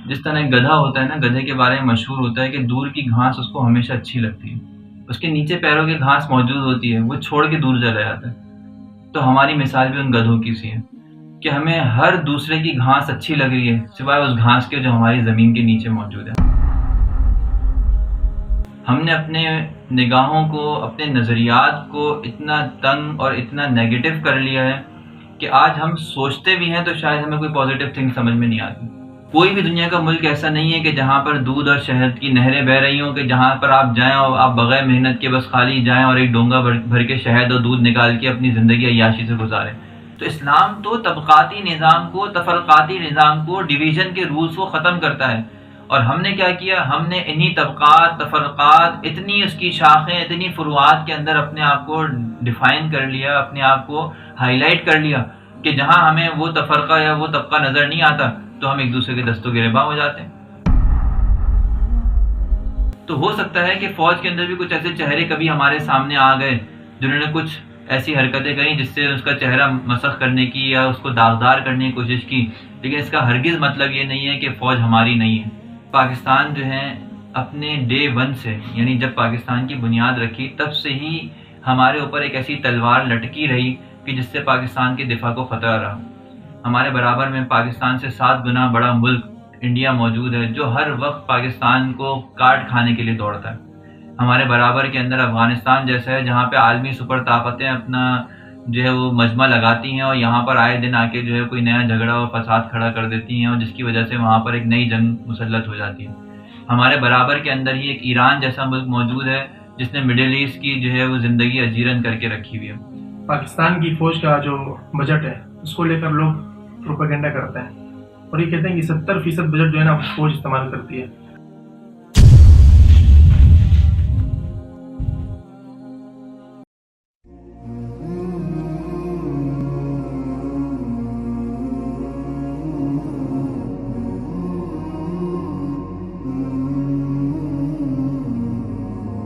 جس طرح ایک گدھا ہوتا ہے نا، گدھے کے بارے میں مشہور ہوتا ہے کہ دور کی گھاس اس کو ہمیشہ اچھی لگتی ہے، اس کے نیچے پیروں کی گھاس موجود ہوتی ہے، وہ چھوڑ کے دور چلا جاتا ہے۔ تو ہماری مثال بھی ان گدھوں کی سی ہے کہ ہمیں ہر دوسرے کی گھاس اچھی لگ رہی ہے سوائے اس گھاس کے جو ہماری زمین کے نیچے موجود ہے۔ ہم نے اپنے نگاہوں کو، اپنے نظریات کو اتنا تنگ اور اتنا نیگیٹو کر لیا ہے کہ آج ہم سوچتے بھی ہیں تو شاید ہمیں کوئی پازیٹیو تھنگ سمجھ میں نہیں آتی۔ کوئی بھی دنیا کا ملک ایسا نہیں ہے کہ جہاں پر دودھ اور شہد کی نہریں بہہ رہی ہوں، کہ جہاں پر آپ جائیں اور آپ بغیر محنت کے بس خالی جائیں اور ایک ڈونگا بھر کے شہد اور دودھ نکال کے اپنی زندگی عیاشی سے گزاریں۔ تو اسلام تو طبقاتی نظام کو، تفرقاتی نظام کو، ڈویژن کے رولز کو ختم کرتا ہے، اور ہم نے کیا کیا؟ ہم نے انہی طبقات، تفرقات، اتنی اس کی شاخیں، اتنی فروعات کے اندر اپنے آپ کو ڈیفائن کر لیا، اپنے آپ کو ہائی لائٹ کر لیا کہ جہاں ہمیں وہ تفرقہ یا وہ طبقہ نظر نہیں آتا تو ہم ایک دوسرے کے دستوں گریباں ہو جاتے ہیں۔ تو ہو سکتا ہے کہ فوج کے اندر بھی کچھ ایسے چہرے کبھی ہمارے سامنے آ گئے جنہوں نے کچھ ایسی حرکتیں کریں جس سے اس کا چہرہ مسخ کرنے کی یا اس کو داغدار کرنے کی کوشش کی، لیکن اس کا ہرگز مطلب یہ نہیں ہے کہ فوج ہماری نہیں ہے۔ پاکستان جو ہے اپنے ڈے ون سے، یعنی جب پاکستان کی بنیاد رکھی تب سے ہی ہمارے اوپر ایک ایسی تلوار لٹکی رہی کہ جس سے پاکستان کے دفاع کو خطرہ رہا۔ ہمارے برابر میں پاکستان سے 7 گنا بڑا ملک انڈیا موجود ہے جو ہر وقت پاکستان کو کاٹ کھانے کے لیے دوڑتا ہے۔ ہمارے برابر کے اندر افغانستان جیسا ہے جہاں پہ عالمی سپر طاقتیں اپنا جو ہے وہ مجمع لگاتی ہیں اور یہاں پر آئے دن آ کے جو ہے کوئی نیا جھگڑا اور فساد کھڑا کر دیتی ہیں، اور جس کی وجہ سے وہاں پر ایک نئی جنگ مسلط ہو جاتی ہے۔ ہمارے برابر کے اندر ہی ایک ایران جیسا ملک موجود ہے جس نے مڈل ایسٹ کی جو ہے وہ زندگی اجیرن کر کے رکھی ہوئی ہے۔ پاکستان کی فوج کا جو بجٹ ہے اس کو لے کر لوگ پروپیگنڈا کرتے ہیں اور یہ کہتے ہیں کہ 70% بجٹ جو ہے نا فوج استعمال کرتی ہے۔